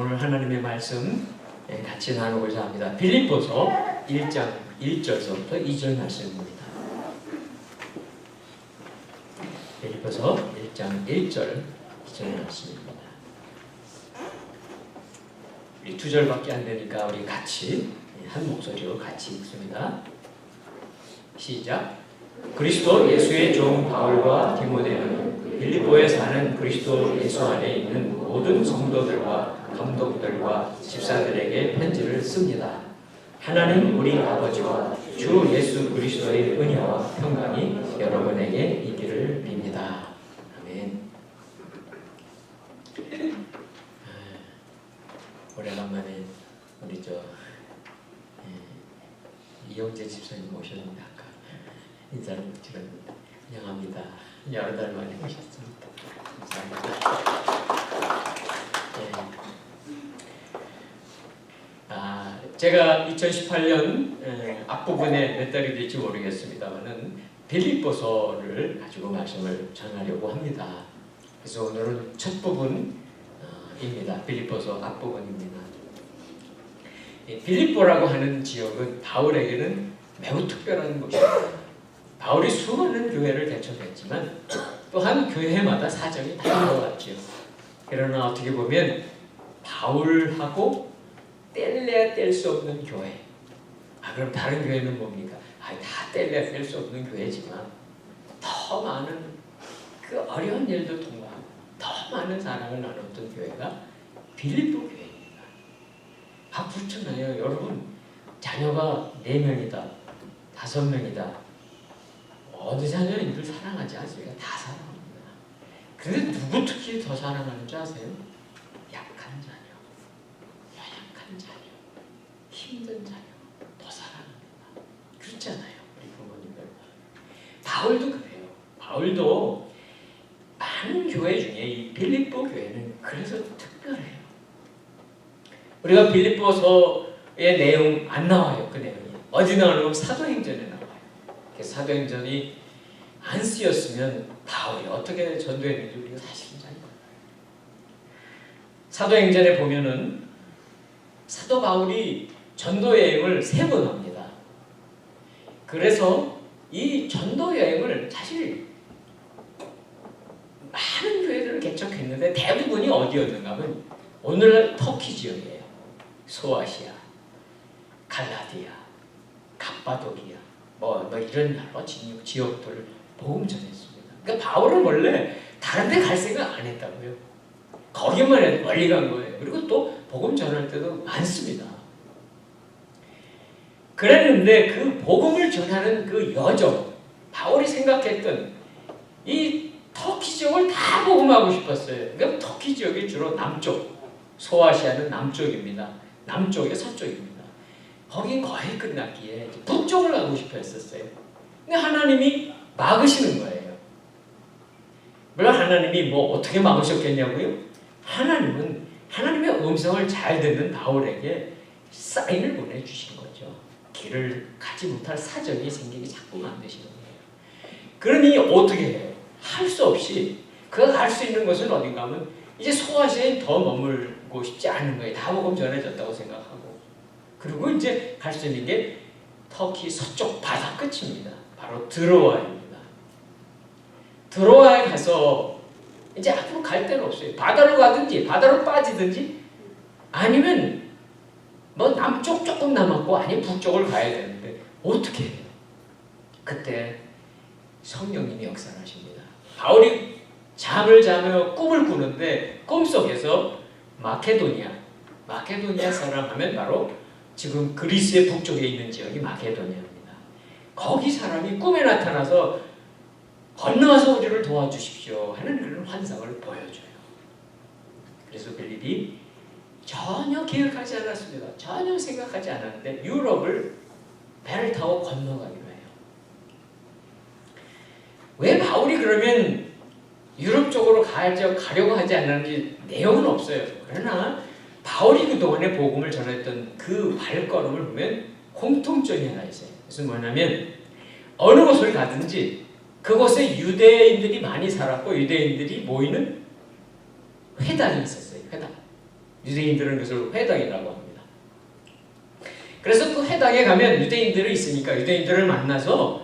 오늘 하나님의 말씀 같이 나누고자 합니다. 빌립보서 1장 1절서부터 2절 말씀입니다. 빌립보서 1장 1절 2절 말씀입니다. 우리 2절밖에 안 되니까 우리 같이 한 목소리로 같이 읽습니다. 시작. 그리스도 예수의 종 바울과 디모데는 빌립보에 사는 그리스도 예수 안에 있는 모든 성도들과 감독들과 집사들에게 편지를 씁니다. 하나님 우리 아버지와 주 예수 그리스도의 은혜와 평강이 여러분에게 있기를 빕니다. 아멘. 오래간만에 우리 이영재 집사님 오셨는데 아까 인사를 못 드렸는데 환영합니다. 여러 달 만에 오셨습니다. 감사합니다. 제가 2018년 앞부분에 몇 달이 될지 모르겠습니다만은 빌립보서를 가지고 말씀을 전하려고 합니다. 그래서 오늘은 첫 부분입니다. 빌립보서 앞부분입니다. 빌립보라고 하는 지역은 바울에게는 매우 특별한 곳입니다. 바울이 수많은 교회를 개척했지만 또한 교회마다 사정이 달라왔죠. 그러나 어떻게 보면 바울하고 뗄래야 뗄 수 없는 교회. 그럼 다른 교회는 뭡니까? 다 뗄래야 뗄 수 없는 교회지만 더 많은 그 어려운 일도 통과하고 더 많은 사랑을 나눴던 교회가 빌립보 교회입니다. 그렇잖아요. 여러분 자녀가 4명이다, 5명이다. 어느 자녀는 늘 사랑하지 않습니까? 다 사랑합니다. 근데 누구 특히 더 사랑하는 줄 아세요? 약한 자녀, 연약한 자녀, 힘든 자녀 더 사랑합니다. 그렇잖아요. 우리 부모님들. 바울도 그래요. 바울도 많은 교회 중에 이 빌립보 교회는 그래서 특별해요. 우리가 빌립보서의 내용 안 나와요. 그 내용이 어디 나오냐면 사도행전에 나와요. 사도행전이 안 쓰였으면 바울이 어떻게 전도했는지 우리가 사실은 잘 몰라요. 사도행전에 보면은 사도 바울이 전도 여행을 3번 합니다. 그래서 이 전도 여행을 사실 많은 교회들을 개척했는데 대부분이 어디였는가 하면 오늘날 터키 지역이에요. 소아시아, 갈라디아, 갑바도기아 뭐 이런 여러 지역들을 복음 전했습니다. 그러니까 바울은 원래 다른 데 갈 생각 안 했다고요. 거기만 해도 멀리 간 거예요. 그리고 또 복음 전할 때도 많습니다. 그랬는데 그 복음을 전하는 그 여정, 바울이 생각했던 이 터키 지역을 다 복음하고 싶었어요. 그러니까 터키 지역이 주로 남쪽, 소아시아는 남쪽입니다. 남쪽에 서쪽입니다. 거긴 거의 끝났기에 북쪽을 가고 싶어 했었어요. 근데 하나님이 막으시는 거예요. 물론 하나님이 어떻게 막으셨겠냐고요? 하나님은 하나님의 음성을 잘 듣는 바울에게 사인을 보내주신 거죠. 길을 가지 못할 사정이 생기게 자꾸 만드시는 거예요. 그러니 어떻게 해요? 할 수 없이 그가 갈 수 있는 것은 어딘가 하면 이제 소아시아에 더 머물고 싶지 않은 거예요. 다 복음 전해졌다고 생각하고. 그리고 이제 갈 수 있는 게 터키 서쪽 바다 끝입니다. 바로 드로아입니다. 드로아에 가서 이제 앞으로 갈 데는 없어요. 바다로 가든지 바다로 빠지든지 아니면 남쪽 조금 남았고 아니면 북쪽을 가야 되는데 어떻게 해요? 그때 성령님이 역사하십니다. 바울이 잠을 자며 꿈을 꾸는데 꿈속에서 마케도니아 사람 하면 바로 지금 그리스의 북쪽에 있는 지역이 마케도니아입니다. 거기 사람이 꿈에 나타나서 건너와서 우리를 도와주십시오 하는 그런 환상을 보여줘요. 그래서 빌립이 전혀 계획하지 않았습니다. 전혀 생각하지 않았는데 유럽을 배를 타고 건너가기로 해요. 왜 바울이 그러면 유럽 쪽으로 가려고 하지 않았는지 내용은 없어요. 그러나 바울이 그동안에 복음을 전했던 그 발걸음을 보면 공통점이 하나 있어요. 그래서 뭐냐면 어느 곳을 가든지 그곳에 유대인들이 많이 살았고 유대인들이 모이는 회당이 있었어요. 회당. 유대인들은 그것을 회당이라고 합니다. 그래서 그 회당에 가면 유대인들이 있으니까 유대인들을 만나서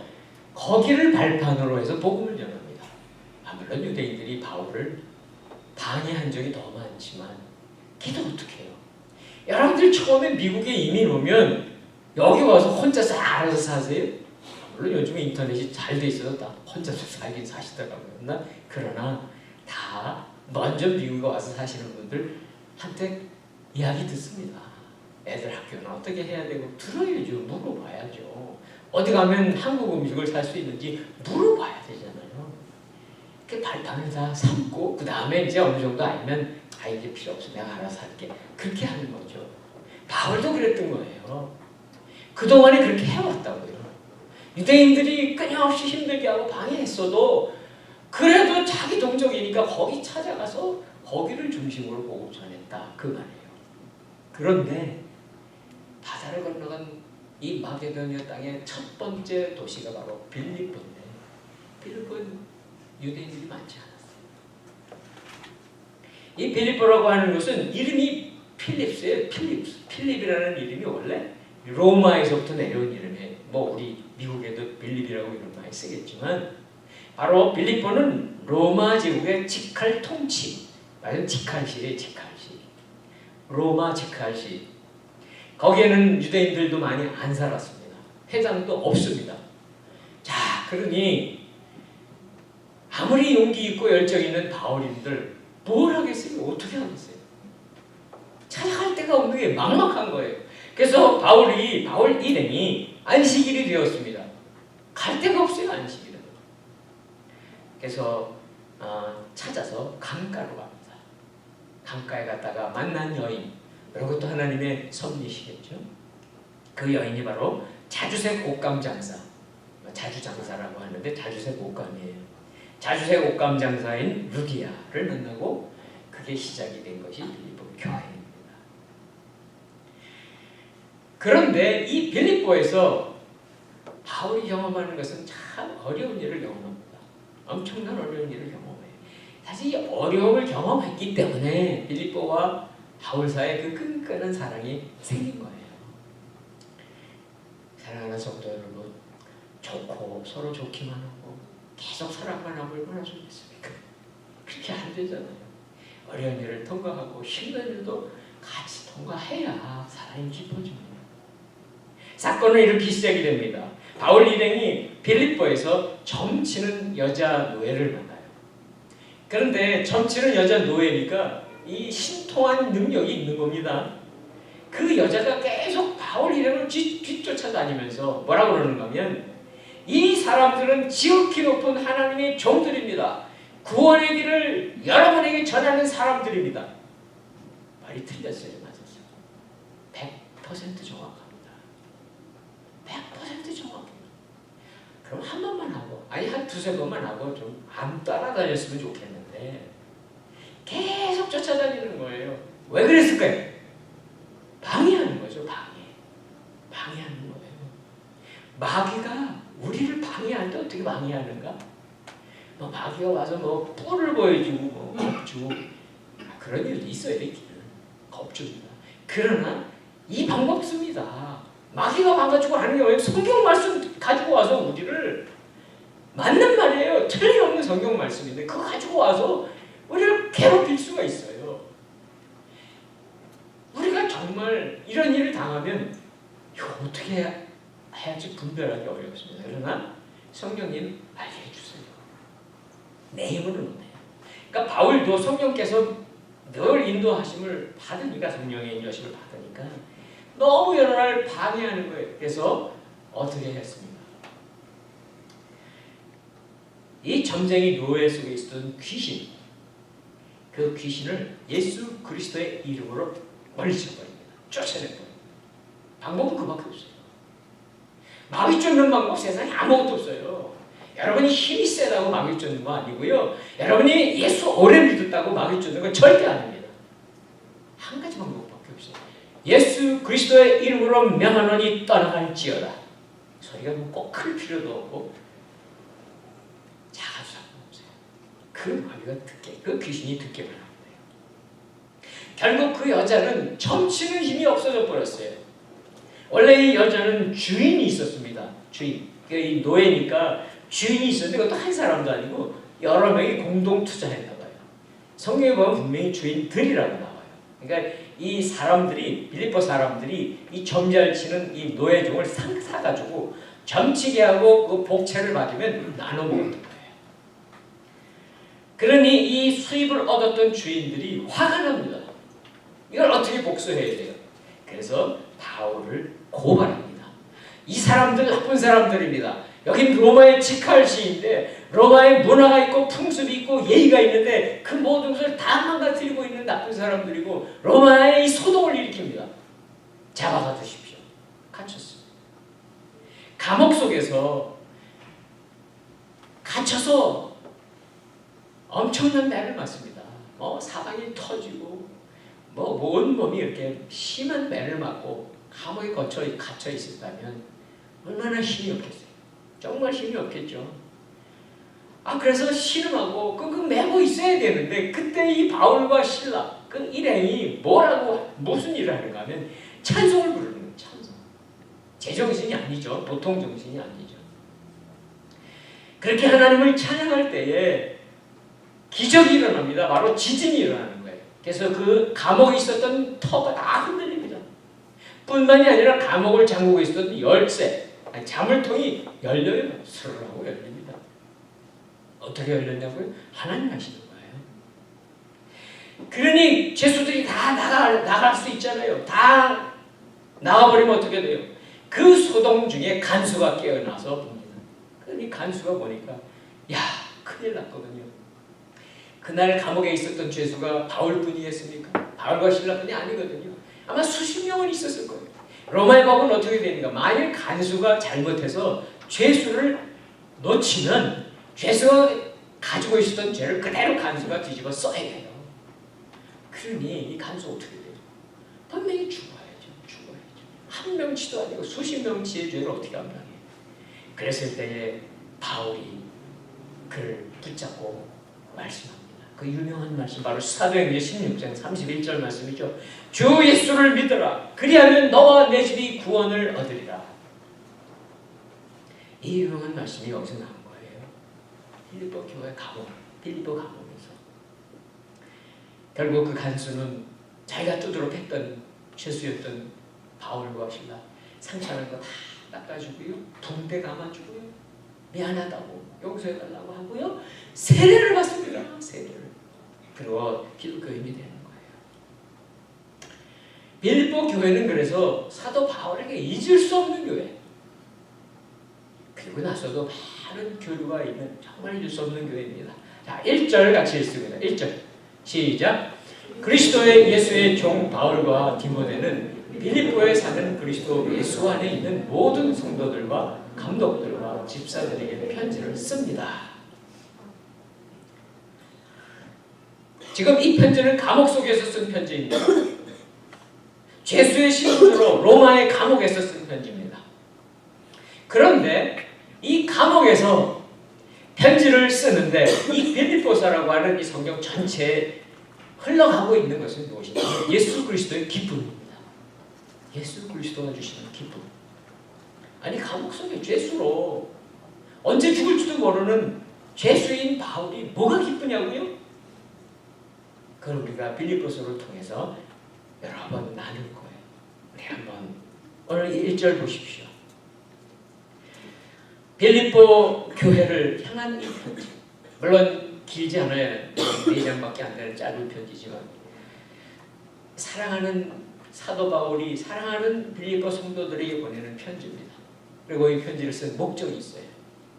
거기를 발판으로 해서 복음을 전합니다. 물론 유대인들이 바울을 방해한 적이 더 많지만 걔도 어떻게 해요? 여러분들 처음에 미국에 이민 오면 여기 와서 혼자서 알아서 사세요? 물론 요즘에 인터넷이 잘 돼 있어서 다 혼자서 살긴 사시더라고요. 그러나 다 먼저 미국에 와서 사시는 분들한테 이야기 듣습니다. 애들 학교는 어떻게 해야 되고 들어야죠. 물어봐야죠. 어디 가면 한국 음식을 살 수 있는지 물어봐야 되잖아요. 그 발판을 다 삼고 그 다음에 이제 어느 정도 알면 이제 필요 없어. 내가 알아서 할게. 그렇게 하는 거죠. 바울도 그랬던 거예요. 그동안에 그렇게 해왔다고요. 유대인들이 끊임없이 힘들게 하고 방해했어도 그래도 자기 동족이니까 거기 찾아가서 거기를 중심으로 복음 전했다. 그 말이에요. 그런데 바다를 건너간 이 마게도니아 땅의 첫 번째 도시가 바로 빌립보인데 빌립보는 유대인들이 많지 않았어요. 이 빌립보라고 하는 것은 이름이 필립스예요. 필립이라는 이름이 원래 로마에서부터 내려온 이름이에요. 뭐 우리 미국에도 빌립이라고 이름 많이 쓰겠지만 바로 빌립보는 로마 제국의 직할 통치, 말은 직할시예요. 직할시. 로마 직할시. 거기에는 유대인들도 많이 안 살았습니다. 회당도 없습니다. 자, 그러니 아무리 용기 있고 열정 있는 바울인들 뭘 하겠어요? 어떻게 하겠어요? 찾아갈 데가 없는 게 막막한 거예요. 그래서 바울 일행이 안식일이 되었습니다. 갈 데가 없어요, 안식일은. 그래서 찾아서 강가로 갑니다. 강가에 갔다가 만난 여인, 이것도 하나님의 섭리시겠죠. 그 여인이 바로 자주색 옷감 장사, 자주장사라고 하는데 자주색 옷감이에요. 자주색 옷감 장사인 루디아를 만나고 그게 시작이 된 것이 빌립보 교회입니다. 그런데 이 빌립보에서 바울이 경험하는 것은 참 어려운 일을 경험합니다. 엄청난 어려운 일을 경험해요. 사실 이 어려움을 경험했기 때문에 빌립보와 바울 사이에 그 끈끈한 사랑이 생긴 거예요. 사랑하는 성도 여러분, 좋고 서로 좋기만 하고 계속 사랑만 하고 얼마나 좋겠습니까? 그렇게 안 되잖아요. 어려운 일을 통과하고 힘든 일도 같이 통과해야 사랑이 깊어집니다. 사건은 이렇게 시작이 됩니다. 바울 일행이 빌립보에서 점치는 여자 노예를 만나요. 그런데 점치는 여자 노예니까 이 신통한 능력이 있는 겁니다. 그 여자가 계속 바울 일행을 뒤쫓아다니면서 뭐라고 그러는가 하면 이 사람들은 지극히 높은 하나님의 종들입니다. 구원의 길을 여러분에게 전하는 사람들입니다. 말이 틀렸어요? 맞았어요? 100% 정확합니다. 100% 정확해요. 그럼 한 번만 하고 한 두세 번만 하고 좀 안 따라다녔으면 좋겠는데 계속 쫓아다니는 거예요. 왜 그랬을까요? 방해하는 거죠. 방해하는 거예요. 마귀가 우리를 방해할 때 어떻게 방해하는가? 마귀가 와서 뿔을 보여주고 겁주고 그런 일도 있어요. 길은 겁줍니다. 그러나 이 방법 씁니다. 마귀가 와가지고 하는 게 뭐예요? 성경 말씀 가지고 와서 우리를 맞는 말이에요. 틀림없는 성경 말씀인데 그거 가지고 와서 우리를 괴롭힐 수가 있어요. 우리가 정말 이런 일을 당하면 이거 어떻게 해야지 분별하기 어렵습니다. 그러나 성령님 알게 해주세요. 내 힘으로는 못해요. 그러니까 바울도 성령께서 늘 인도하심을 받으니까 성령의 인도하심을 받으니까 너무 여러 날 방해하는 거예요. 그래서 어떻게 했습니까? 이 점쟁이 노예 속에 있었던 귀신, 그 귀신을 예수 그리스도의 이름으로 멀리쳐버립니다. 쫓아내버립니다. 방법은 그밖에 없어요. 마귀 쫓는 방법 세상에 아무것도 없어요. 여러분이 힘이 세다고 마귀 쫓는 거 아니고요. 여러분이 예수 오래 믿었다고 마귀 쫓는 건 절대 아닙니다. 한 가지 방법밖에 없어요. 예수 그리스도의 이름으로 명하노니 떠나갈지어다. 소리가 꼭 클 필요도 없고 작아서 상관없어요. 그 마귀가 듣게, 그 귀신이 듣게만 하면 돼요. 결국 그 여자는 점치는 힘이 없어져 버렸어요. 원래 이 여자는 주인이 있었습니다. 주인. 이 노예니까 주인이 있었는데 그것도 한 사람도 아니고 여러 명이 공동 투자했나 봐요. 성경에 보면 분명히 주인들이라고 나와요. 그러니까 이 사람들이 빌립보 사람들이 이 점잘치는 이 노예종을 사가지고 점치게 하고 그 복채를 받으면 나눠 먹었던 거예요. 그러니 이 수입을 얻었던 주인들이 화가 납니다. 이걸 어떻게 복수해야 돼요? 그래서 바울을 고발합니다. 이 사람들 나쁜 사람들입니다. 여긴 로마의 직할시인데 로마의 문화가 있고 풍습이 있고 예의가 있는데 그 모든 것을 다 망가뜨리고 있는 나쁜 사람들이고 로마의 이 소동을 일으킵니다. 잡아가 두십시오. 갇혔습니다. 감옥 속에서 갇혀서 엄청난 매를 맞습니다. 사방이 터지고 온 몸이 이렇게 심한 매를 맞고 감옥에 갇혀 있었다면 얼마나 힘이 없겠어요. 정말 힘이 없겠죠. 그래서 신음하고 그 메고 있어야 되는데 그때 이 바울과 실라 그 일행이 무슨 일을 하는가 하면 찬송을 부르는 거예요. 찬송. 제정신이 아니죠. 보통 정신이 아니죠. 그렇게 하나님을 찬양할 때에 기적이 일어납니다. 바로 지진이 일어나는 거예요. 그래서 그 감옥에 있었던 터가 다 흔들립니다. 뿐만이 아니라 감옥을 잠그고 있었던 자물통이 열려요. 스르르 하고 열립니다. 어떻게 열렸냐고요? 하나님 하시는 거예요. 그러니 죄수들이 다 나갈 수 있잖아요. 다 나가버리면 어떻게 돼요? 그 소동 중에 간수가 깨어나서 봅니다. 그러니 간수가 보니까 큰일 났거든요. 그날 감옥에 있었던 죄수가 바울뿐이었습니까? 바울과 실라뿐이 아니거든요. 아마 수십 명은 있었을 거예요. 로마의 법은 어떻게 됩니까? 만일 간수가 잘못해서 죄수를 놓치면 죄수가 가지고 있었던 죄를 그대로 간수가 뒤집어 써야 돼요. 그러니 이 간수 어떻게 돼요? 분명히 죽어야죠. 한 명치도 아니고 수십 명치의 죄를 어떻게 감당해요? 그랬을 때에 바울이 그를 붙잡고 말씀합니다. 그 유명한 말씀 바로 사도행전 16장 31절 말씀이죠. 주 예수를 믿어라. 그리하면 너와 내 집이 구원을 얻으리라. 이 유명한 말씀이 여기서 나온 거예요. 빌립보 교회 빌립보 감옥에서. 결국 그 간수는 자기가 두드러 팼던 죄수였던 바울과 실라 상처난 거 다 닦아주고요. 붕대 감아주고요. 미안하다고 용서해달라고 하고요. 세례를 받습니다. 세례를. 그리고 기독교인이 되는 거예요. 빌립보 교회는 그래서 사도 바울에게 잊을 수 없는 교회. 그리고 나서도 많은 교류가 있는 정말 잊을 수 없는 교회입니다. 자, 1절 같이 읽습니다. 1절 시작. 그리스도의 예수의 종 바울과 디모데는 빌립보에 사는 그리스도 예수 안에 있는 모든 성도들과 감독들과 집사들에게 편지를 씁니다. 지금 이 편지는 감옥 속에서 쓴 편지입니다. 죄수의 신분으로 로마의 감옥에서 쓴 편지입니다. 그런데 이 감옥에서 편지를 쓰는데 이 빌립보서라고 하는 이 성경 전체에 흘러가고 있는 것은 무엇이냐? 예수 그리스도의 기쁨입니다. 예수 그리스도가 주시는 기쁨. 아니 감옥 속에 죄수로 언제 죽을지도 모르는 죄수인 바울이 뭐가 기쁘냐고요? 그걸 우리가 빌립보서를 통해서 여러 번 나눌 거예요. 우리 한번 오늘 1절 보십시오. 빌립보 교회를 향한 이 편지. 물론 길지 않아요. 4장밖에 안 되는 짧은 편지지만 사랑하는 사도 바울이 사랑하는 빌립보 성도들에게 보내는 편지입니다. 그리고 이 편지를 쓴 목적이 있어요.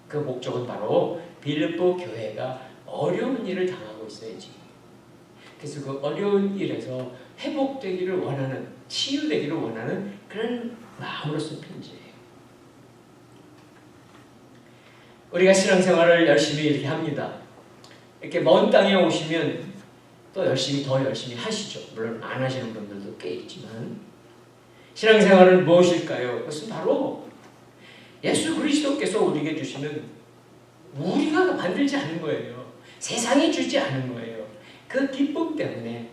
그 목적은 바로 빌립보 교회가 어려운 일을 당하고 있어요. 지금. 그래서 그 어려운 일에서 회복되기를 원하는, 치유되기를 원하는 그런 마음으로 쓴 편지예요. 우리가 신앙생활을 열심히 이렇게 합니다. 이렇게 먼 땅에 오시면 또 더 열심히 하시죠. 물론 안 하시는 분들도 꽤 있지만 신앙생활은 무엇일까요? 그것은 바로 예수 그리스도께서 우리에게 주시는 우리가 만들지 않은 거예요. 세상이 주지 않은 거예요. 그 기쁨 때문에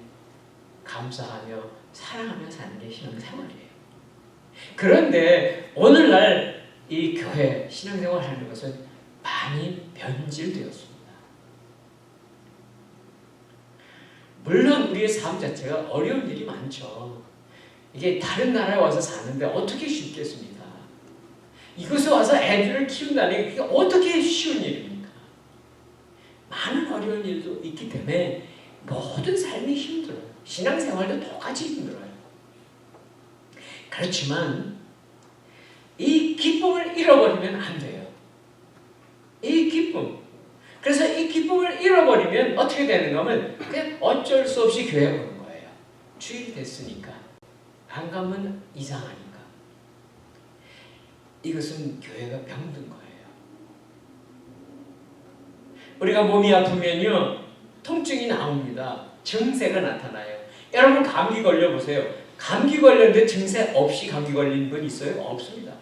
감사하며 사랑하며 사는 게 신앙생활이에요. 그런데 오늘날 이 교회 신앙생활 하는 것은 많이 변질되었습니다. 물론 우리의 삶 자체가 어려운 일이 많죠. 이게 다른 나라에 와서 사는데 어떻게 쉽겠습니까? 이곳에 와서 애들을 키운다는 게 어떻게 쉬운 일입니까? 많은 어려운 일도 있기 때문에 모든 삶이 힘들어요. 신앙생활도 똑같이 힘들어요. 그렇지만 이 기쁨을 잃어버리면 안 돼요. 이 기쁨. 그래서 이 기쁨을 잃어버리면 어떻게 되는가 하면 그냥 어쩔 수 없이 교회에 오는 거예요. 주일이 됐으니까. 안 가면 이상하니까. 이것은 교회가 병든 거예요. 우리가 몸이 아프면요, 통증이 나옵니다. 증세가 나타나요. 여러분 감기 걸려보세요. 감기 걸렸는데 증세 없이 감기 걸린 분 있어요? 없습니다.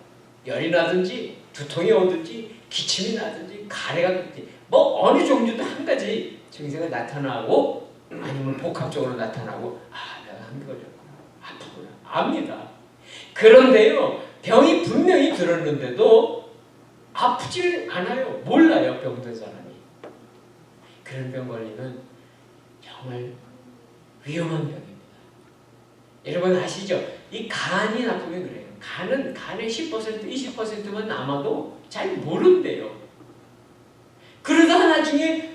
열이 나든지 두통이 오든지 기침이 나든지 가래가 나든지 뭐 어느 종류도 한 가지 증세가 나타나고 아니면 복합적으로 나타나고 내가 감기 걸렸구나, 아프구나 압니다. 그런데요, 병이 분명히 들었는데도 아프지 않아요. 몰라요, 병든 사람이. 그런 병 걸리면 정말 위험한 병입니다. 여러분 아시죠? 이 간이 나쁘면 그래요. 간의 10%, 20%만 남아도 잘 모른대요. 그러다가 나중에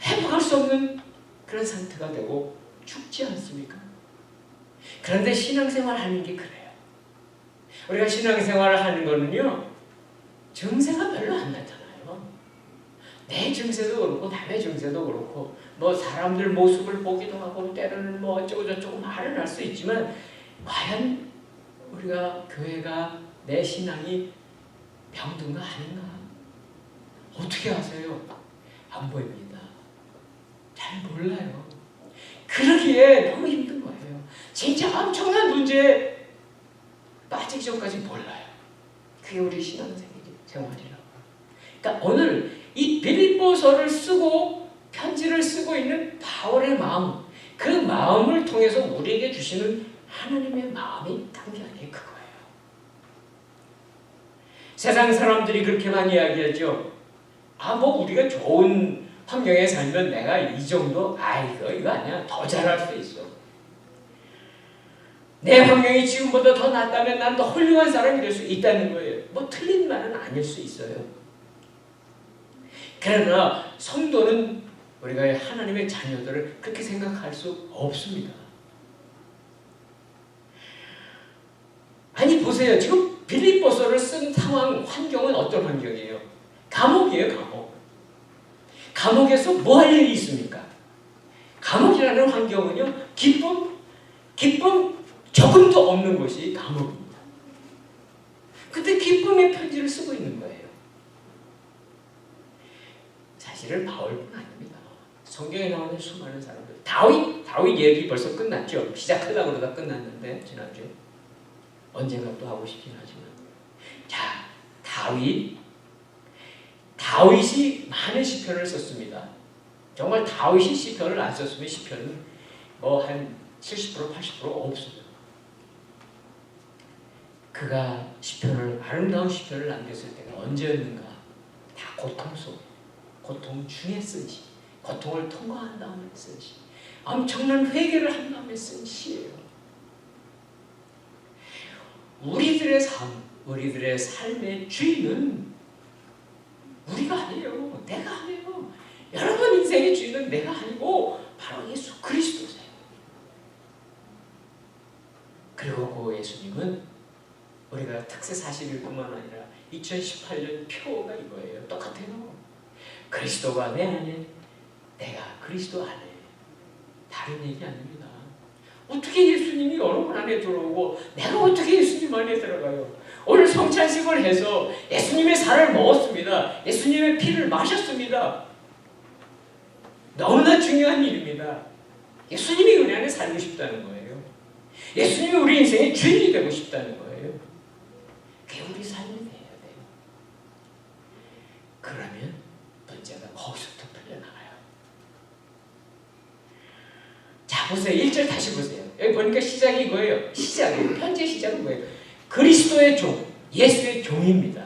회복할 수 없는 그런 상태가 되고 죽지 않습니까? 그런데 신앙생활 하는 게 그래요. 우리가 신앙생활을 하는 거는요, 증세가 별로 안 나타나요. 내 증세도 그렇고 남의 증세도 그렇고 뭐 사람들 모습을 보기도 하고 때로는 뭐 어쩌고 저쩌고 말을 할 수 있지만 과연 우리가 교회가 내 신앙이 병든가 아닌가 어떻게 아세요? 안 보입니다. 잘 몰라요. 그러기에 너무 힘든 거예요. 진짜 엄청난 문제에 빠지기 전까지 몰라요. 그게 우리 신앙생활이라고. 그러니까 오늘 이 빌립보서를 쓰고 편지를 쓰고 있는 바울의 마음, 그 마음을 통해서 우리에게 주시는 하나님의 마음이 당연히 그거예요. 세상 사람들이 그렇게만 이야기하죠. 뭐 우리가 좋은 환경에 살면 내가 이 정도, 이거 아니야. 더 잘할 수 있어. 내 환경이 지금보다 더 낫다면 난 더 훌륭한 사람이 될 수 있다는 거예요. 뭐 틀린 말은 아닐 수 있어요. 그러나 성도는 우리가 하나님의 자녀들을 그렇게 생각할 수 없습니다. 아니 보세요. 지금 빌립보서를 쓴 상황, 환경은 어떤 환경이에요? 감옥이에요. 감옥. 감옥에서 뭐 할 일이 있습니까? 감옥이라는 환경은요, 기쁨 조금도 없는 것이 감옥입니다. 근데 기쁨의 편지를 쓰고 있는 거예요. 사실은 바울뿐 아닙니다. 성경에 나오는 수많은 사람들. 다윗 얘기 벌써 끝났죠. 시작하려고 그러다 끝났는데 지난주에. 언젠가 또 하고 싶긴 하지만. 자, 다윗이 많은 시편을 썼습니다. 정말 다윗이 시편을 안 썼으면 시편은 뭐 한 70%, 80% 없어요. 그가 아름다운 시편을 남겼을 때가 언제였는가? 다 고통 속, 고통 중에 쓴 시, 고통을 통과한 다음에 쓴 시, 엄청난 회개를 한 다음에 쓴 시예요. 우리들의 삶의 주인은 우리가 아니에요. 내가 아니에요. 여러분 인생의 주인은 내가 아니고 바로 예수 그리스도세요. 그리고 그 예수님은 우리가 특세 40일뿐만 아니라 2018년 표가 이거예요. 똑같아요. 그리스도가 내 안에, 내가 그리스도 안에. 다른 얘기 아닙니다. 어떻게 예수님이 여러분 안에 들어오고 내가 어떻게 예수님 안에 들어가요? 오늘 성찬식을 해서 예수님의 살을 먹었습니다. 예수님의 피를 마셨습니다. 너무나 중요한 일입니다. 예수님이 우리 안에 살고 싶다는 거예요. 예수님이 우리 인생의 주인이 되고 싶다는 거예요. 그게 우리 삶이 돼야 돼요. 그러면 문제가 거기서부터 풀려나가요. 보세요. 1절 다시 보세요. 여기 보니까 시작이 이거예요. 시작이에요. 편지의 시작은 뭐예요? 그리스도의 종, 예수의 종입니다.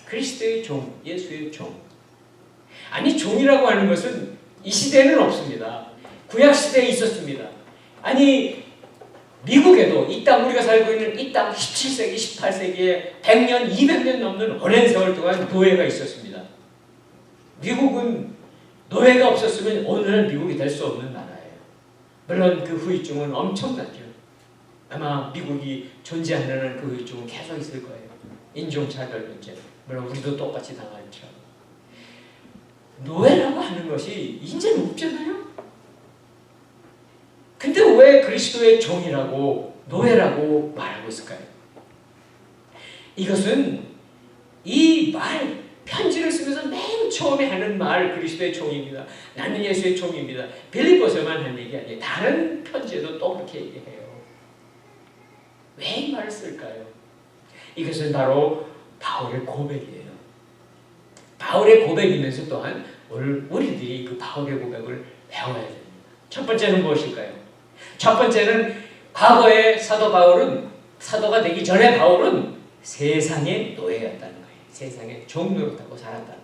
그리스도의 종, 예수의 종. 아니 종이라고 하는 것은 이 시대에는 없습니다. 구약 시대에 있었습니다. 아니 미국에도 이 땅 우리가 살고 있는 이 땅 17세기, 18세기에 100년, 200년 넘는 오랜 세월 동안 노예가 있었습니다. 미국은 노예가 없었으면 오늘날 미국이 될 수 없는 나라예요. 물론 그 후유증은 엄청나죠. 아마 미국이 존재하는 그 후유증은 계속 있을 거예요. 인종차별 문제. 물론 우리도 똑같이 당하죠. 노예라고 하는 것이 이제는 없잖아요. 근데 왜 그리스도의 종이라고 노예라고 말하고 있을까요? 이것은 이 말, 편지를 쓰면서 맨 처음에 하는 말 그리스도의 종입니다. 나는 예수의 종입니다. 빌립보서만 한 얘기 아니에요. 다른 편지에도 또 그렇게 얘기해요. 왜 이 말을 쓸까요? 이것은 바로 바울의 고백이에요. 바울의 고백이면서 또한 우리들이 그 바울의 고백을 배워야 됩니다. 첫 번째는 무엇일까요? 첫 번째는 과거에 사도 바울은, 사도가 되기 전에 바울은 세상의 노예였다는 거예요. 세상의 종노릇하고 살았다는 거예요.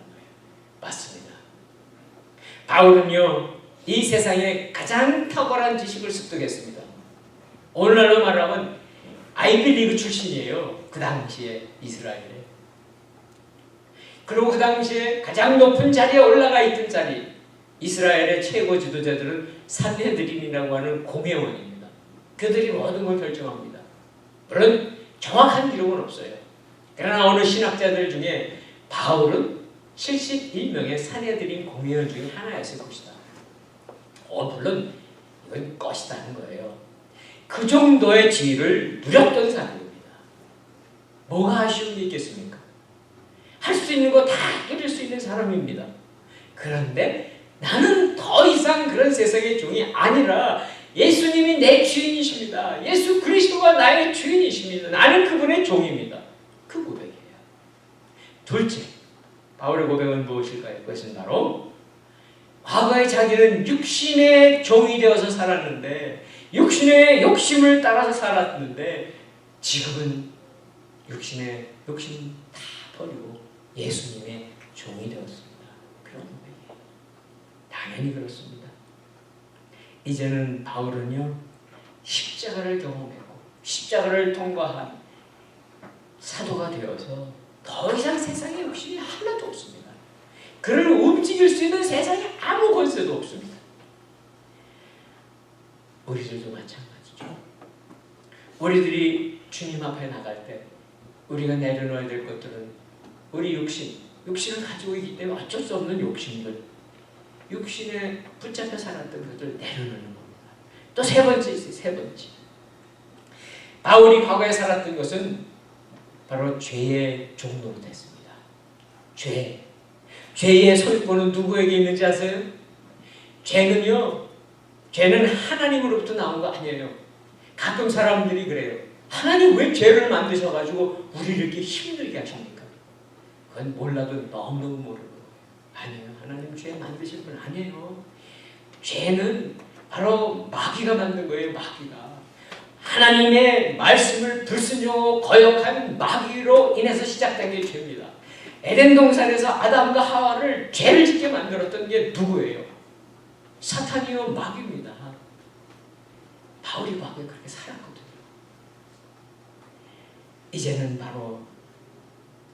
맞습니다. 바울은요, 이 세상에 가장 탁월한 지식을 습득했습니다. 오늘날로 말하면 아이비리그 출신이에요. 그 당시에 이스라엘에. 그리고 그 당시에 가장 높은 자리에 올라가 있던 자리, 이스라엘의 최고 지도자들은 산헤드린이라고 하는 공회원입니다. 그들이 모든 걸 결정합니다. 물론 정확한 기록은 없어요. 그러나 어느 신학자들 중에 바울은 71명의 산헤드린 공회원 중에 하나였을 것이다. 물론 이건 것이다는 거예요. 그 정도의 지위를 누렸던 사람입니다. 뭐가 아쉬운 게 있겠습니까? 할 수 있는 거 다 이룰 수 있는 사람입니다. 그런데 나는 더 이상 그런 세상의 종이 아니라 예수님이 내 주인이십니다. 예수 그리스도가 나의 주인이십니다. 나는 그분의 종입니다. 그 고백이에요. 둘째, 바울의 고백은 무엇일까요? 그것은 바로 과거에 자기는 육신의 종이 되어서 살았는데, 육신의 욕심을 따라서 살았는데, 지금은 육신의 욕심 다 버리고 예수님의 종이 되었습니다. 그런 고백이에요. 당연히 그렇습니다. 이제는 바울은요, 십자가를 경험했고 십자가를 통과한 사도가 되어서 더 이상 세상에 욕심이 하나도 없습니다. 그를 움직일 수 있는 세상에 아무 권세도 없습니다. 우리들도 마찬가지죠. 우리들이 주님 앞에 나갈 때 우리가 내려놓아야 될 것들은 우리 육신을 가지고 있기 때문에 어쩔 수 없는 욕심들, 육신에 붙잡혀 살았던 것들 내려놓는 겁니다. 또 세 번째 있어요. 세 번째. 바울이 과거에 살았던 것은 바로 죄의 종로로 됐습니다. 죄의 소유권은 누구에게 있는지 아세요? 죄는 하나님으로부터 나온 거 아니에요. 가끔 사람들이 그래요. 하나님 왜 죄를 만드셔가지고 우리를 이렇게 힘들게 하십니까? 그건 몰라도 너무너무 모르는 거예요. 아니에요. 하나님 죄 만드실 분 아니에요. 죄는 바로 마귀가 만든 거예요. 마귀가. 하나님의 말씀을 불순종하고 거역한 마귀로 인해서 시작된 게 죄입니다. 에덴 동산에서 아담과 하와를 죄를 짓게 만들었던 게 누구예요? 사탄이요, 마귀입니다. 바울이 과거에 그렇게 살았거든요. 이제는 바로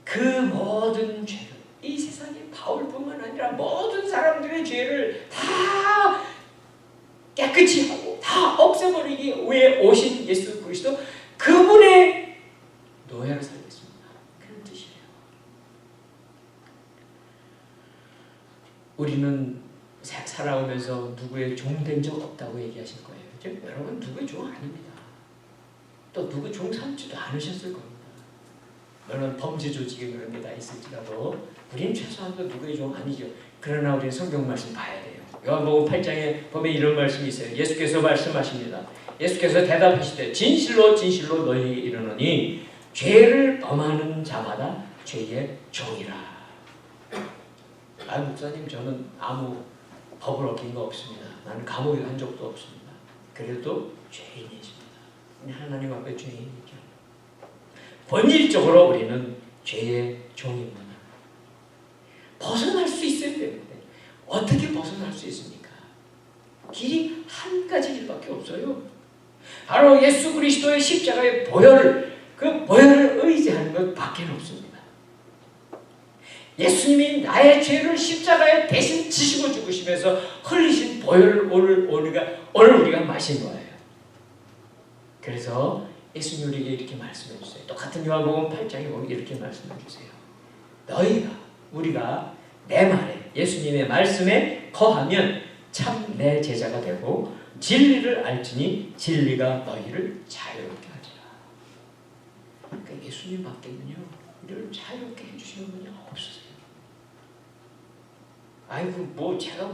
그 모든 죄를, 이 세상에 바울뿐만 아니라 모든 사람들의 죄를 다 깨끗이 하고 다 없애버리기 위해 오신 예수 그리스도, 그분의 노예로 살겠습니다. 그런 뜻이에요. 우리는 살아오면서 누구의 종 된 적 없다고 얘기하실 거예요. 여러분 누구의 종 아닙니다. 또 누구 종 삼지도 않으셨을 겁니다. 물론 범죄 조직에 그런 게 다 있을지라도 우리는 최소한도 누구의 종 아니죠. 그러나 우리는 성경 말씀 봐야 돼요. 요한복음 8장에 보면 이런 말씀이 있어요. 예수께서 말씀하십니다. 예수께서 대답하시되 진실로 진실로 너희에게 이르노니 죄를 범하는 자마다 죄의 종이라. 목사님 저는 아무 법을 어긴 거 없습니다. 나는 감옥에 간 적도 없습니다. 그래도 죄인이십니다. 하나님 앞에 죄인이죠. 본질적으로 우리는 죄의 종입니다. 벗어날 수 있어야 되는데 어떻게 벗어날 수 있습니까? 길이 한 가지 길밖에 없어요. 바로 예수 그리스도의 십자가의 보혈을, 그 보혈을 의지하는 것밖에 없습니다. 예수님이 나의 죄를 십자가에 대신 지시고 죽으시면서 흘리신 보혈을 오늘 우리가 마신 거예요. 그래서 예수님 우리에게 이렇게 말씀해 주세요. 똑같은 요한복음 8장에 보면 이렇게 말씀해 주세요. 우리가 내 말에, 예수님의 말씀에 거하면 참 내 제자가 되고 진리를 알지니 진리가 너희를 자유롭게 하리라. 그러니까 예수님밖에는요 우리를 자유롭게 해주시는 분이 없으세요. 아이고 제가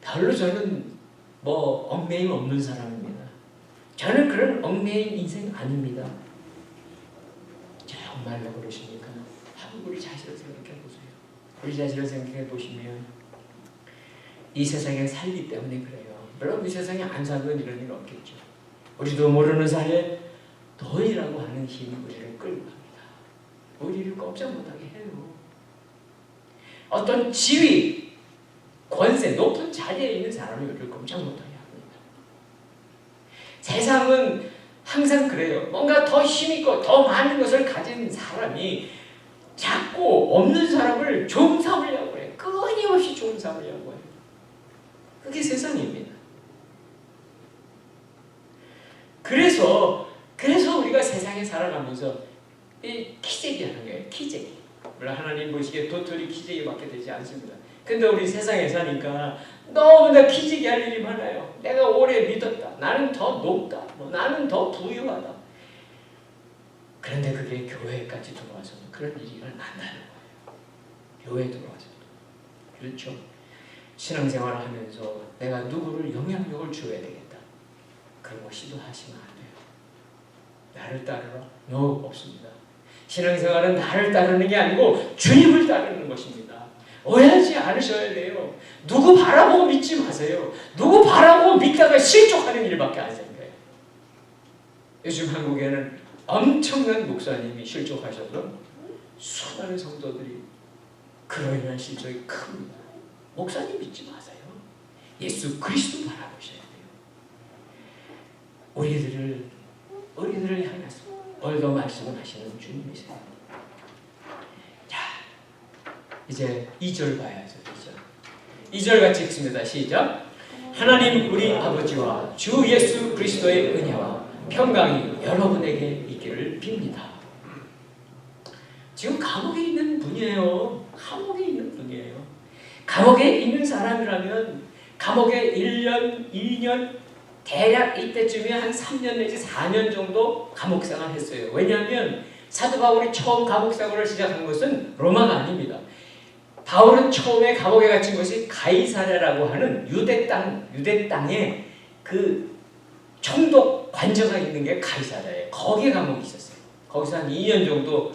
별로 저는 얽매임 없는 사람입니다. 저는 그런 얽매인 인생 아닙니다. 정말로 그러십니까? 한번 우리 자신을 생각해 보세요. 우리 자신을 생각해 보시면 이 세상에 살기 때문에 그래요. 물론 이 세상에 안 살면 이런 일 없겠죠. 우리도 모르는 사이에 돈이라고 하는 힘이 우리를 끌고 갑니다. 우리를 꼼짝 못하게 해요. 어떤 지위, 권세, 높은 자리에 있는 사람이 우리를 꼼짝 못하게 합니다. 세상은 항상 그래요. 뭔가 더 힘있고 더 많은 것을 가진 사람이 자꾸 없는 사람을 좀 삼으려고 해요. 끊임없이 좀 삼으려고 해요. 그게 세상입니다. 그래서 우리가 세상에 살아가면서 이 키재기 하는 거예요. 키재기. 물론 하나님 보시기에 도토리 키재기밖에 되지 않습니다. 근데 우리 세상에 사니까 너무나 키재기 할 일이 많아요. 내가 오래 믿었다. 나는 더 높다. 나는 더 부유하다. 그런데 그게 교회까지 들어와서는 그런 일이 일어난다는 거예요. 교회에 들어와서도. 그렇죠. 신앙생활을 하면서 내가 누구를 영향력을 줘야 되겠다. 그런 거 시도하시면 안 돼요. 나를 따르라? No, 없습니다. 신앙생활은 나를 따르는 게 아니고 주님을 따르는 것입니다. 오해하지 않으셔야 돼요. 누구 바라보고 믿지 마세요. 누구 바라보고 믿다가 실족하는 일밖에 안 생겨요. 요즘 한국에는 엄청난 목사님이 실족하셔서 수많은 성도들이 그로 인한 실족이 큽니다. 목사님 믿지 마세요. 예수 그리스도 바라보셔야 돼요. 우리들을 향해서 오늘도 말씀을 하시는 주님이세요. 자, 이제 2절 봐야죠. 2절 같이 읽습니다. 시작. 하나님 우리 아버지와 주 예수 그리스도의 은혜와 평강이 여러분에게 있기를 빕니다. 지금 감옥에 있는 분이에요. 감옥에 있는 분이에요. 감옥에 있는 사람이라면 감옥에 1년, 2년, 대략 이때쯤에 한 3년 내지 4년 정도 감옥생활 했어요. 왜냐하면 사도 바울이 처음 감옥생활을 시작한 것은 로마가 아닙니다. 바울은 처음에 감옥에 갇힌 것이 가이사랴라고 하는 유대 땅에 그 총독 관저가 있는 게 가이사랴예요. 거기에 감옥이 있었어요. 거기서 한 2년 정도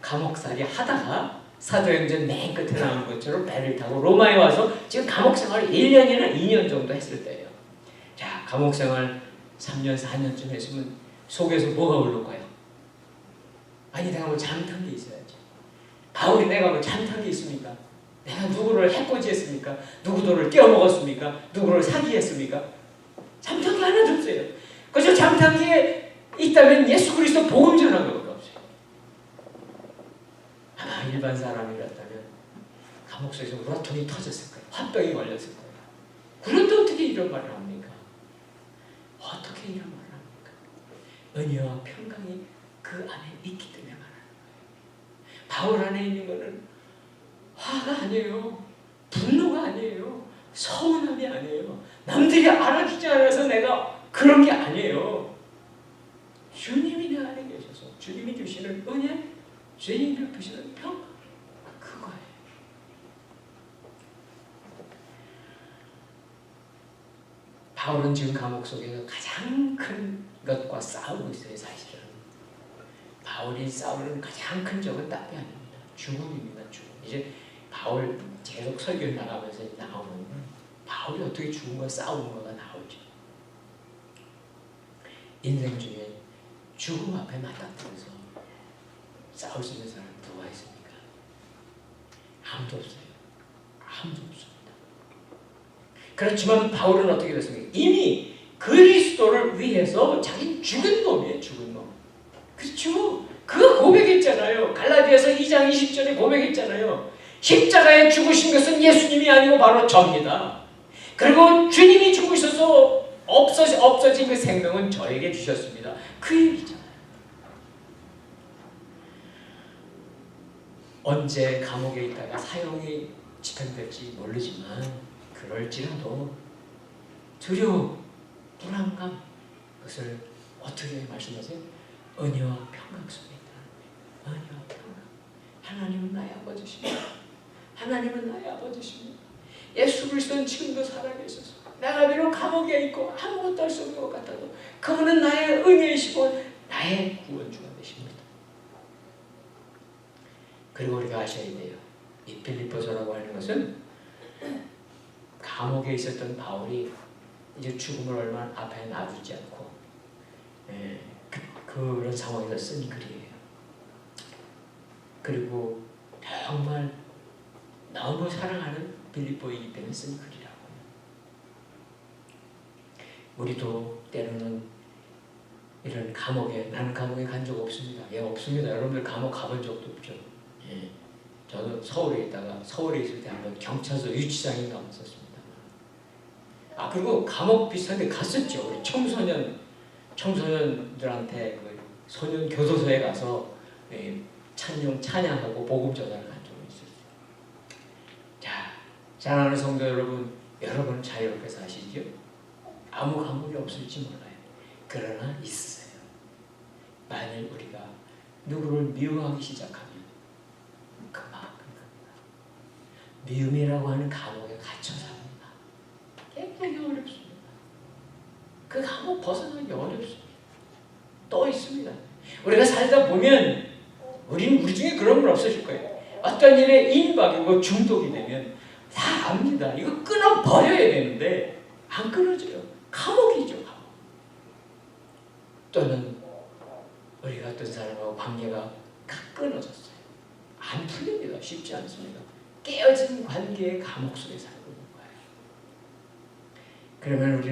감옥살이 하다가 사도행전 맨 끝에 나온 것처럼 배를 타고 로마에 와서 지금 감옥생활을 1년이나 2년 정도 했을 때예요. 자, 감옥생활 3년, 4년쯤 했으면 속에서 뭐가 오를까요? 아니, 내가 뭐 잘못한 게 있어야지. 바울이 내가 뭐 잘못한 게 있습니까? 내가 누구를 해코지했습니까? 누구를 떼어먹었습니까? 누구를 사기했습니까? 잘못한 게 하나도 없어요. 그래서 잘못한 게 있다면 예수 그리스도 복음 전한 것밖에 없어요. 아마 일반 사람이었다면 감옥 속에서 우라통이 터졌을 거예요. 화병이 걸렸을 거예요. 그런데 어떻게 이런 말을 합니까? 어떻게 이런 말을 합니까? 은혜와 평강이 그 안에 있기 때문에 말하는 거예요. 바울 안에 있는 것은 화가 아니에요. 분노가 아니에요. 서운함이 아니에요. 남들이 알아주지 않아서 내가 그런 게 아니에요. 주님이 내 안에 계셔서 주님이 주시는 은혜, 주님이 주시는 평강, 그거예요. 바울은 지금 감옥 속에서 가장 큰 것과 싸우고 있어요. 사실은 바울이 싸우는 가장 큰 적은 딴 게 아닙니다. 죽음입니다. 죽음. 이제 바울 계속 설교를 나가면서 나오는 바울이 어떻게 죽음과 싸우는 거가 나오죠. 인생 중에 죽음 앞에 맞닥뜨려서 싸울 수 있는 사람이 누가 있습니까? 아무도 없어요. 아무도 없습니다. 그렇지만 바울은 어떻게 됐습니까? 이미 그리스도를 위해서 자기는 죽은 놈이에요. 죽은 놈. 그렇죠. 그거 고백했잖아요. 갈라디아서 2장 20절에 고백했잖아요. 십자가에 죽으신 것은 예수님이 아니고 바로 저입니다. 그리고 주님이 죽으셔서 없어진 그 생명은 저에게 주셨습니다. 그 얘기잖아요. 언제 감옥에 있다가 사형이 집행될지 모르지만 그럴지라도 두려움, 불안감, 그것을 어떻게 말씀하세요? 은혜와 평강 속에 있다. 은혜와 평강. 하나님은 나의 아버지십니다. 하나님은 나의 아버지십니다. 예수 그리스도는 지금도 살아계셔서 내가 비록 감옥에 있고 아무것도 할 수 없는 것 같아도 그분은 나의 은혜이시고 나의 구원주가 되십니다. 그리고 우리가 아셔야 돼요. 이 빌립보서라고 하는 것은 감옥에 있었던 바울이 이제 죽음을 얼마 앞에 놔두지 않고 그런 상황에서 쓴 글이에요. 그리고 정말 너무 사랑하는 빌립보이기 때문에 쓴 글이라고. 우리도 때로는 이런 감옥에, 나는 감옥에 간 적 없습니다. 예, 없습니다. 여러분들 감옥 가본 적도 없죠. 예. 저도 서울에 있을 때 한번 경찰서 유치장에 가봤었습니다. 그리고 감옥 비슷한 데 갔었죠. 우리 청소년들한테 그 소년 교도소에 가서 찬양하고 복음 전하러 간 적이 있었어요. 자, 사랑하는 성도 여러분, 여러분은 자유롭게 사시죠? 아무 감옥이 없을지 몰라요. 그러나 있어요. 만일 우리가 누구를 미워하기 시작하면 그만큼 미움이라고 하는 감옥에 갇혀 삽니다. 굉장히 어렵습니다. 그 감옥 벗어나기 어렵습니다. 또 있습니다. 우리가 살다 보면 우리 중에 그런 분 없으실 거예요. 어떤 일에 임박이고 중독이 되면 다 압니다. 이거 끊어버려야 되는데 안 끊어져요. 감옥이죠. 감옥. 또는 우리가 어떤 사람하고 관계가 끊어졌어요. 안 풀립니다. 쉽지 않습니다. 깨어진 관계의 감옥 속에 살고 있는 거예요. 그러면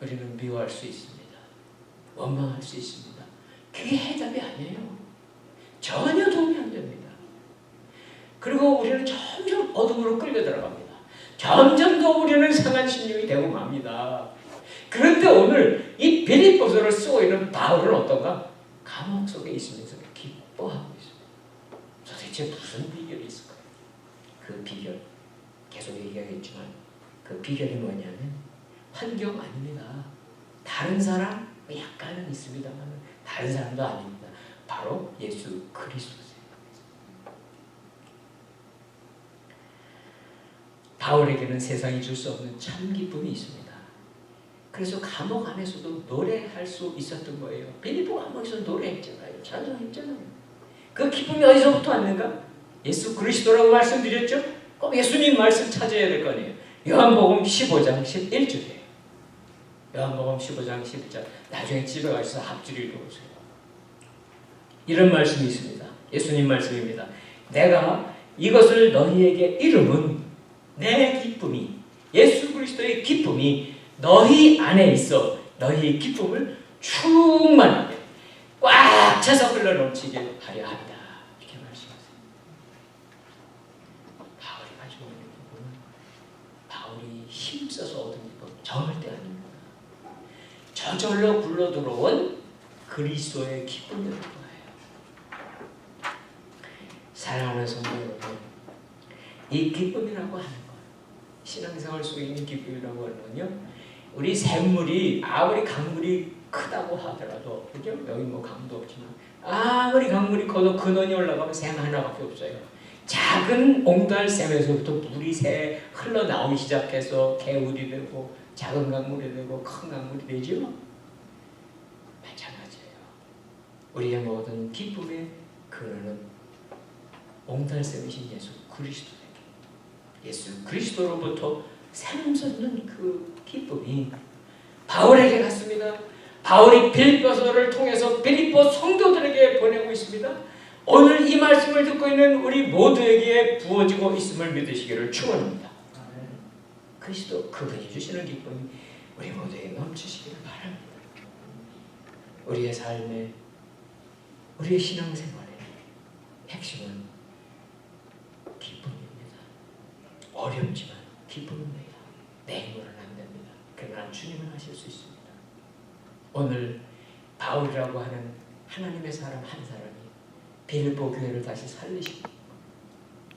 우리는 미워할 수 있습니다. 원망할 수 있습니다. 그게 해답이 아니에요. 전혀 도움이 안 됩니다. 그리고 우리는 점점 어둠으로 끌려 들어갑니다. 점점 더 우리는 상한 심령이 되고 맙니다. 그런데 오늘 이 빌립보서를 쓰고 있는 바울은 어떤가? 감옥 속에 있으면서 기뻐하고 있습니다. 도대체 무슨 비결이 있을까요? 그 비결, 계속 얘기하겠지만 그 비결이 뭐냐면 환경 아닙니다. 다른 사람 약간은 있습니다만 다른 사람도 아닙니다. 바로 예수 그리스도세요. 바울에게는 세상이 줄 수 없는 참 기쁨이 있습니다. 그래서 감옥 안에서도 노래할 수 있었던 거예요. 빌립보 감옥에서 노래했잖아요. 찬송했잖아요. 그 기쁨이 어디서부터 왔는가? 예수 그리스도라고 말씀드렸죠? 꼭 예수님 말씀 찾아야 될 거 아니에요. 요한복음 15장 11절이에요. 요한복음 15장 11절. 나중에 집에 가셔서 합주를 읽어보세요. 이런 말씀이 있습니다. 예수님 말씀입니다. 내가 이것을 너희에게 이름은 내 기쁨이, 예수 그리스도의 기쁨이 너희 안에 있어 너희의 기쁨을 충만하게 꽉 차서 흘러넘치게 하려 한다. 이렇게 말씀하세요. 바울이 가지고 있는 기쁨은 바울이 힘써서 얻은 기쁨 절대 아닙니다. 저절로 굴러 들어온 그리스도의 기쁨이라는 거예요. 사랑하는 성도 여러분, 이 기쁨이라고 하는 것, 신앙생활 속에 있는 기쁨이라고 하는 건요, 우리 샘물이 아무리 강물이 크다고 하더라도, 그죠? 여기 뭐 강도 없지만 아무리 강물이 커도 근원이 올라가면 샘 하나밖에 없어요. 작은 옹달샘에서부터 물이 새 흘러나오기 시작해서 개울이 되고 작은 강물이 되고 큰 강물이 되죠. 마찬가지예요. 우리의 모든 기쁨의 근원은 옹달샘이신 예수 그리스도에게, 예수 그리스도로부터 샘솟는 그 기쁨이 바울에게 갔습니다. 바울이 빌립보서를 통해서 빌립보 성도들에게 보내고 있습니다. 오늘 이 말씀을 듣고 있는 우리 모두에게 부어지고 있음을 믿으시기를 축원합니다. 그리스도 그분이 주시는 기쁨이 우리 모두에게 넘치시기를 바랍니다. 우리의 삶에, 우리의 신앙생활의 핵심은 기쁨입니다. 어렵지만 기쁨입니다. 내 힘으로는 안 됩니다. 그러나 주님은 하실 수 있습니다. 오늘 바울이라고 하는 하나님의 사람 한 사람이 빌립보 교회를 다시 살리시고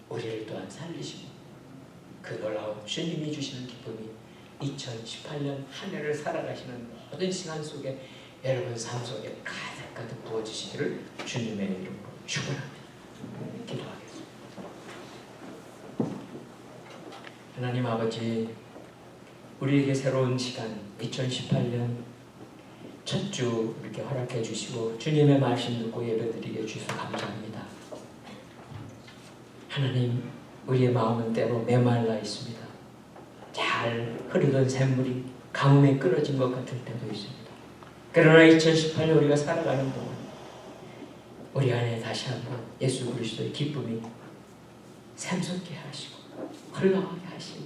우리를 또한 살리시고 그 놀라운 주님이 주시는 기쁨이 2018년 한 해를 살아가시는 모든 시간 속에 여러분 삶 속에 가득가득 부어주시기를 주님의 이름으로 축원합니다. 기도하겠습니다. 하나님 아버지, 우리에게 새로운 시간 2018년 첫 주 이렇게 허락해 주시고 주님의 말씀 듣고 예배드리게 주셔서 감사합니다. 하나님, 우리의 마음은 때로 메말라 있습니다. 잘 흐르던 샘물이 가뭄에 끊어진 것 같을 때도 있습니다. 그러나 2018년 우리가 살아가는 동안 우리 안에 다시 한번 예수 그리스도의 기쁨이 샘솟게 하시고 흘러가게 하시고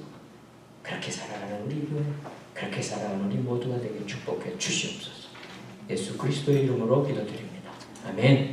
그렇게 살아가는 우리 교회, 그렇게 살아가는 우리 모두가 되게 축복해 주시옵소서. 예수 그리스도의 이름으로 기도드립니다. 아멘.